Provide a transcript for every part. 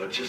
25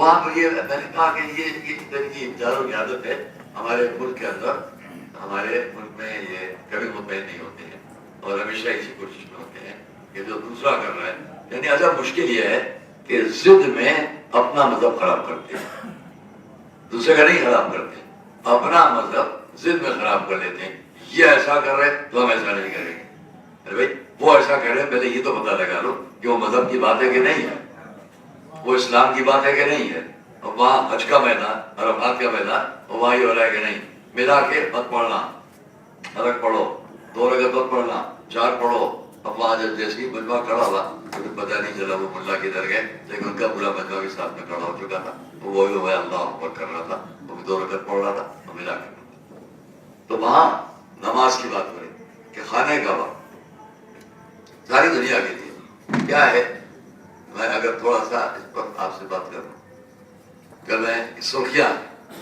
وہاں پر یہ میں نے کہا کہ یہ طریقے اداروں کی عادت ہے ہمارے ملک کے اندر. ہمارے ملک میں یہ کبھی مطمئن نہیں ہوتے ہیں اور ہمیشہ اسی کوشش میں ہوتے ہیں کہ جو دوسرا کر رہا ہے. یعنی عجب مشکل یہ ہے کہ ضد میں اپنا مذہب خراب کرتے ہیں, دوسرے کا نہیں خراب کرتے, اپنا مذہب ضد میں خراب کر لیتے ہیں. یہ ایسا کر رہے تو ہم ایسا نہیں کریں گے. ارے بھائی وہ ایسا کر رہے پہلے یہ تو پتہ لگا لو کہ وہ مذہب کی بات ہے کہ نہیں ہے, وہ اسلام کی بات ہے کہ نہیں ہے. اور وہاں حج کا میدان, عرفات کا میدان, وہاں یہ ہو رہا ہے کہ نہیں. ملا کے مت پڑھنا, الگ پڑھو, 2 رکعت مت پڑھنا, 4 پڑھو. اب وہاں جب جیسی مجمع کھڑا ہوا تو پتہ نہیں چلا وہ ملا کدھر گئے, لیکن ان کا پورا مجمع کے ساتھ میں کھڑا ہو چکا تھا. وہی وہ اللہ اکبر کر رہا تھا, وہ بھی 2 رکعت پڑھ رہا تھا, وہ ملا کے. تو وہاں نماز کی بات کریں کہ خانہ کعبہ ساری دنیا کے لیے کیا ہے. میں اگر تھوڑا سا اس پر آپ سے بات کروں, کل میں سرخیاں,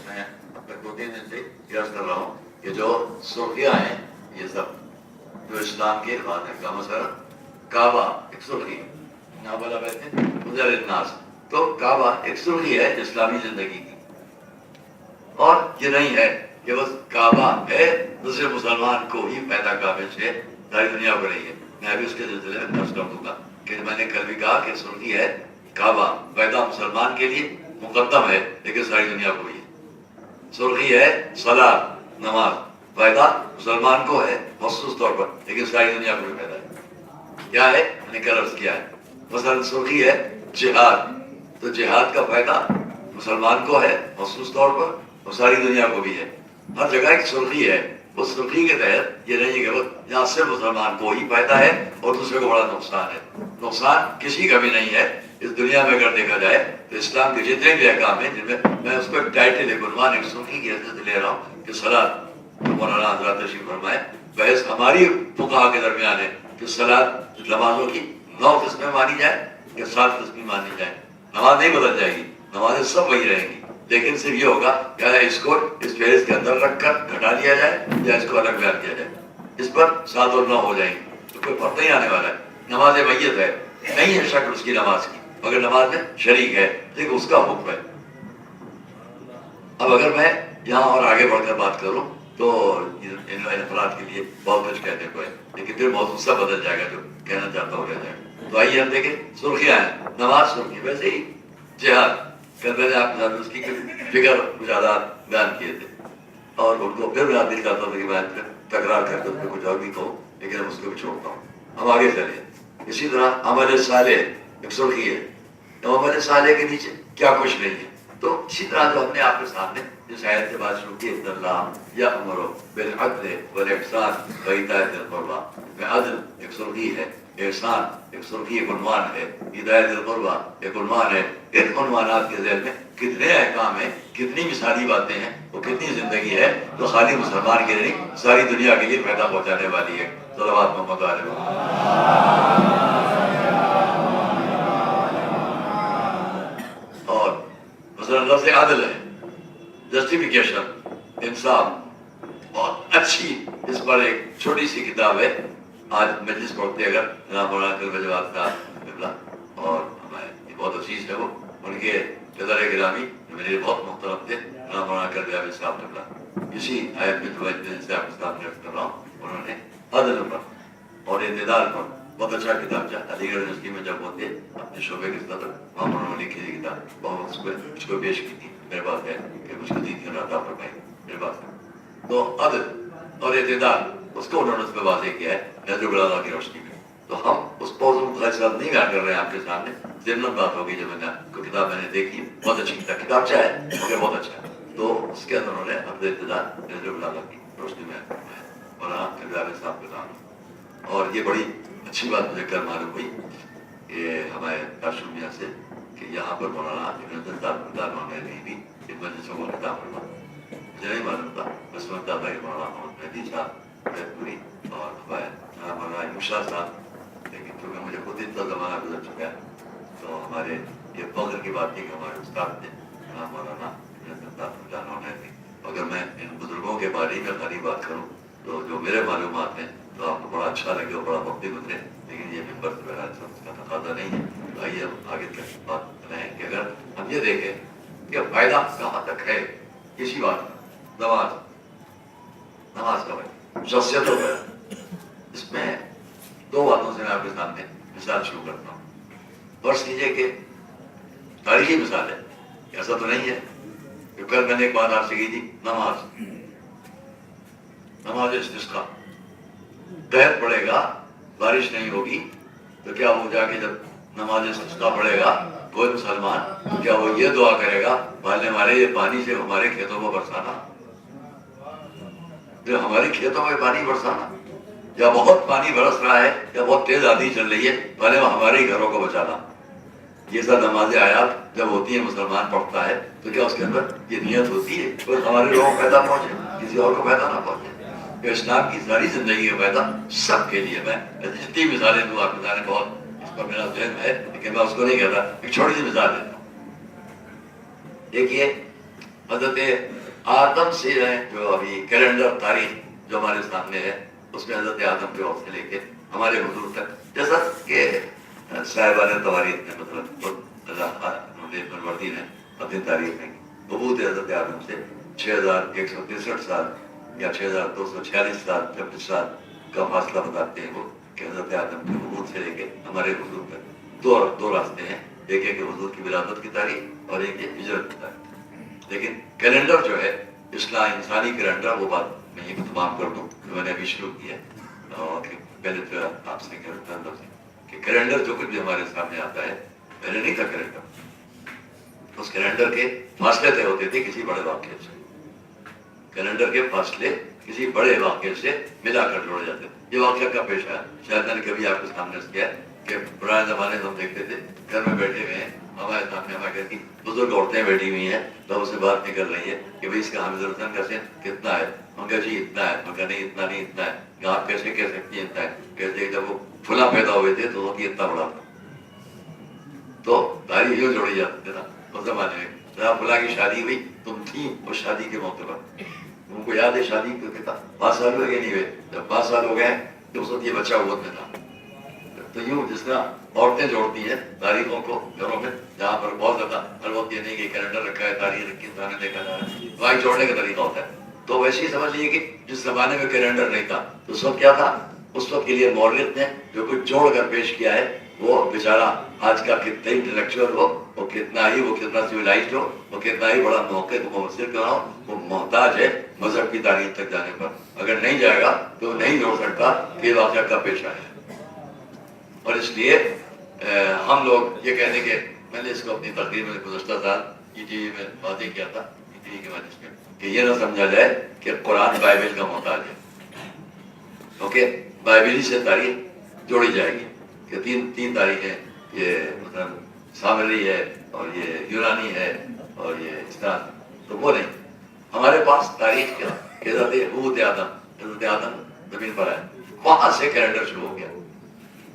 میں اپنے 2-3 دن سے یاد کر رہا ہوں کہ جو سرخیاں ہیں یہ سب جو اسلام کے بات ہے. کا مثلا کعبہ ایک سرخی, نابلا بیٹھے گزر الناس, تو کعبہ ایک سرخی ہے اسلامی زندگی کی. اور یہ نہیں ہے کہ بس کعبہ ہے دوسرے مسلمان کو ہی پیدا کعبے سے ساری دنیا کو نہیں ہے. میں ابھی اس کے سلسلے میں درس کر دوں گا کہ میں نے کل بھی کہا کہ سرخی ہے کعبہ پیدا مسلمان کے لیے مقدم ہے لیکن ساری دنیا کو ہی ہے. سرخی ہے صلاۃ نماز, پیدا مسلمان کو ہے مخصوص طور پر لیکن ساری دنیا کو بھی پیدا ہے. کیا ہے میں نے کل عرض کیا ہے. مثلا سرخی ہے جہاد, تو جہاد کا فائدہ مسلمان کو ہے مخصوص طور پر اور ساری دنیا کو بھی ہے. ہر جگہ ایک سرخی ہے. اس سرخی کے تحت یہ نہیں کہ یہاں صرف مسلمان کو ہی فائدہ ہے اور دوسرے کو بڑا نقصان ہے. نقصان کسی کا بھی نہیں ہے. اس دنیا میں اگر دیکھا جائے تو اسلام کے جتنے بھی احکام ہیں جن میں اس کو ایک ٹائٹل ایک عنوان ایک سرخی کی حیثیت لے رہا ہوں کہ صلاۃ, مولانا حضرات تشریف فرمائے. بحث ہماری فقہا کے درمیان ہے کہ صلاۃ نمازوں کی 9 قسمیں مانی جائے یا 7 قسمیں مانی جائے. نماز نہیں بدل جائے گی, نمازیں سب وہی رہیں گی, لیکن صرف یہ ہوگا کہ اس کو اس فہرست کے اندر رکھ کر گھٹا دیا جائے یا اس کو الگ بیان کیا جائے. اس پر 7 اور 9 ہو جائیں گی تو کوئی فرق نہیں آنے والا ہے. نماز میت ہے, نہیں ہے شکل اس کی نماز کی, مگر نماز میں شریک ہے لیکن اس کا حکم ہے. اب اگر میں یہاں اور آگے بڑھ کر بات کروں تو ان افراد کے لیے بہت کچھ کہنے کو ہے, لیکن پھر موضوع سا بدل جائے گا جو کہنا چاہتا ہو رہ جائے گا. تو آئیے ہم دیکھیں سرخیاں ہیں. نماز سرخی, ویسے ہی جہاد, کل میں نے آپ کے ساتھ اس کی فکر مشاہدات بیان کیے تھے اور ان کو پھر میں دل چاہتا تھا کہ میں تکرار کر کے اس میں کچھ اور بھی کہوں, لیکن اس کو بھی چھوڑتا ہوں. ہم آگے چلیں. اسی طرح عمل صالح ایک سرخی ہے. تو عمل صالح کے نیچے کیا کچھ نہیں ہے. تو اسی طرح جو ہم نے آپ کے سامنے جس آیت سے بات شروع کی, اللہ یأمر بالعدل والاحسان وایتاء ذی القربی, میں عدل ایک سرخی ہے, احسان ایک سرخی ایک عنوان ہے, ہدایت ذی القربی ایک عنوان ہے. ان عنوانات کے ذیل میں کتنے احکام ہیں, کتنی مثالی باتیں ہیں, وہ کتنی زندگی ہے جو خالی مسلمان کے لیے نہیں ساری دنیا کے لیے پیدا پہنچانے والی ہے. صلوات محمد علیہ اور مثلا لفظ عدل ہے, جسٹیفیکیشن, انصاف, بہت اچھی اس پر ایک چھوٹی سی کتاب ہے. آج مجلس پڑھتے اگر جناب مولانا کلب جواد صاحب اور ہمارے بہت عزیز ہے وہ, ان کے قدر گرامی میرے لیے بہت محترم تھے جناب مولانا کلب جواد صاحب قبلہ, اسی آیت میں جو سے آپ کے سامنے رکھ کر رہا ہوں, انہوں نے عدل پر اور اعتدال پر بہت اچھا کتاب چاہتا. علی گڑھ یونیورسٹی میں جب ہوتے اپنے شعبے کے صدر وہاں انہوں نے لکھی تھی کتاب, بہت اس کو پیش کی تھی. میرے پاس ہے کہ مجھ کو دیکھ کر عطا فرمائی میرے پاس ہے. تو عدل اور اعتدال اس کو انہوں نے اس پہ واضح کیا ہے نظر العلیٰ کی روشنی میں. تو ہم اس موضوع کو نہیں بیان کر رہے ہیں آپ کے سامنے, ضمن بات ہوگی. جب میں نے کتاب میں نے دیکھی بہت اچھی کتاب چاہے مگر بہت اچھا ہے, تو اس کے اندر انہوں نے عدل اعتدال نظر العلیٰ کی روشنی میں مولانا کلب صاحب کے نام. اور یہ بڑی اچھی بات مجھے کل معلوم ہوئی کہ ہمارے کاشم میاں سے کہ یہاں پر مولانا انہوں نے بھی ان مجلسوں کو خطاب کرنا مجھے نہیں معلوم تھا. میں سمجھتا تھا کہ مولانا محمد مہدی صاحب پوری اور ہمارے مولانا مشرا صاحب, لیکن کیونکہ مجھے خود اتنا زمانہ گزر چکا ہے تو ہمارے یہ فخر کی بات تھی کہ ہمارے استاد تھے مولانا انہوں نے بھی. اگر میں ان بزرگوں کے بارے میں خالی بات کروں تو جو میرے معلومات ہیں تو آپ کو بڑا اچھا لگے اور بڑا وقت بھی گزرے, لیکن یہ ممبر سے اس کا تقاضا نہیں ہے. تو آئیے ہم آگے تک بات کریں کہ اگر ہم یہ دیکھیں کہ فائدہ کہاں تک ہے کسی بات نماز کا بھائی شخصیت ہو گیا. اس میں دو باتوں سے میں آپ کے سامنے مثال شروع کرتا ہوں. فرض کیجیے کہ تاریخی مثال ہے, ایسا تو نہیں ہے کہ کل میں نے ایک بات آپ سے کی تھی, نماز استسقا, قحط پڑے گا, بارش نہیں ہوگی, تو کیا وہ جا کے جب نماز استسقا پڑے گا کوئی مسلمان, کیا وہ یہ دعا کرے گا مالنے والے یہ پانی سے ہمارے کھیتوں کو برسانا, جو ہمارے کھیتوں میں پانی برسانا, یا بہت پانی برس رہا ہے یا بہت تیز آندھی چل رہی ہے پہلے وہ ہمارے ہی گھروں کو بچانا. یہ سب نماز آیات جب ہوتی ہے مسلمان پڑھتا ہے تو کیا اس کے اندر یہ نیت ہوتی ہے بس ہمارے لوگوں کو پیدا پہنچے, کسی اور کو پیدا نہ پہنچے. کہ اسلام کی ساری زندگی کا پیدا سب کے لیے. میں جتنی مثالیں دوں آپ مثالیں بہت اس پر میرا ذہن ہے لیکن میں اس کو نہیں کہتا, ایک چھوٹی سی مثال دیتا ہوں. دیکھیے حضرت آدم سے جو ابھی کیلنڈر تاریخ جو ہمارے سامنے ہے اس میں حضرت آدم کے وقت سے لے کے ہمارے حضور تک, جیسا کہ صاحبان تواریخ نے مطلب مروردین نے اپنی تاریخ میں نبوت حضرت آدم سے 6163 سال یا 6246 سال 26 سال کا فاصلہ بتاتے ہیں وہ, کہ حضرت آدم کی نبوت سے لے کے ہمارے حضور تک دو راستے ہیں, ایک ہے کہ حضور کی ولادت کی تاریخ اور ایک ہے ہجرت کی تاریخ. لیکن کیلنڈر جو ہے اسلام انسانی کیلنڈر, وہ بات میں یہ تمام کر دوں جو میں نے ابھی شروع کیا اور پہلے تو آپ سے کہتا کہ کیلنڈر جو کچھ بھی ہمارے سامنے آتا ہے پہلے نہیں تھا کیلنڈر. اس کیلنڈر کے فاصلے طے ہوتے تھے کسی بڑے واقعے سے, کیلنڈر کے فاصلے کسی بڑے واقعے سے ملا کر جوڑے جاتے تھے. یہ واقعہ کب پیش آیا, شاید میں نے کبھی آپ کے سامنے کیا ہے کہ پرانے زمانے میں ہم دیکھتے تھے گھر میں بیٹھے ہوئے ہیں, ہمارے سامنے ہمارے گھر کی بزرگ عورتیں بیٹھی ہوئی ہیں, تو اس سے بات نکل رہی ہے کہ بھائی اس کا حامد الحسن کا سن کتنا ہے, ہم کہا جی اتنا ہے, ہم کہا نہیں اتنا نہیں اتنا ہے, کہ آپ کیسے کہہ سکتی ہیں اتنا ہے, کہتے ہیں جب وہ پھلا پیدا ہوئے تھے تو وہ اتنا بڑا تھا. تو تاریخ یوں جوڑی جاتی تھی نا اس زمانے میں, جہاں پھلا کی شادی ہوئی تم تھی اس شادی کے موقع پر, ان کو یاد ہے شادی کو کتنا 5 سال ہوئے کہ نہیں ہوئے, جب 5 سال ہو گئے تو اس وقت یہ بچہ گود میں تھا. تو یوں جس طرح عورتیں جوڑتی ہیں تاریخوں کو گھروں میں, جہاں پر بہت زیادہ ہر وقت یہ نہیں کہ کیلنڈر رکھا ہے تاریخ رکھی ہے دیکھا جا رہا ہے, وہاں جوڑنے کا طریقہ ہوتا ہے. تو ویسے ہی سمجھ لیجیے کہ جس زمانے میں کیلنڈر نہیں تھا تو اس وقت کیا تھا, اس وقت کے لیے مورخ نے جو کچھ جوڑ کر پیش کیا ہے وہ بیچارہ آج کا کتنا انٹلیکچوئل ہو, وہ کتنا سویلائزڈ ہو, وہ کتنا ہی بڑا موقع کو مبصر کر رہا ہو, وہ محتاج ہے مذہب کی تاریخ تک جانے پر. اگر نہیں جائے گا تو نہیں جوڑ سکتا کہ واقعہ کب پیش آیا. اور اس لیے ہم لوگ یہ کہنے کے, میں نے اس کو اپنی تقریر میں گزشتہ سال ٹی وی میں واضح کیا تھا کے مجلس میں, کہ یہ نہ سمجھا جائے کہ قرآن بائبل کا محتاج ہے, اوکے بائبلی سے تاریخ جوڑی جائے گی کہ تین تاریخیں, یہ مطلب سامری ہے اور یہ یونانی ہے اور یہ اس طرح, تو وہ نہیں. ہمارے پاس تاریخ کیا کہ حضرت آدم زمین پر آئے, وہاں سے کیلنڈر شروع ہو گیا.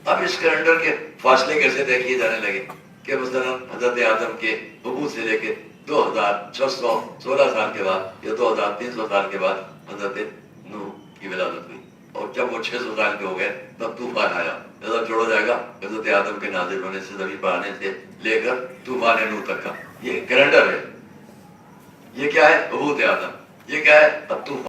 اب اس کیلنڈر کے فاصلے کیسے طے کیے جانے لگے کہ مثلا حضرت آدم کے نبوت سے لے کے 2616 سال کے بعد یا 2300 سال کے بعد حضرت نوح کی ولادت ہوئی, اور جب وہ 600 سال کے ہو گئے تب طوفان آیا. جب جوڑا جائے گا حضرت آدم کے نازل ہونے سے زمین پر آنے سے لے کر طوفان نوح تک کا یہ کیلنڈر ہے. یہ کیا ہے نبوت آدم, یہ کیا ہے اب طوفان.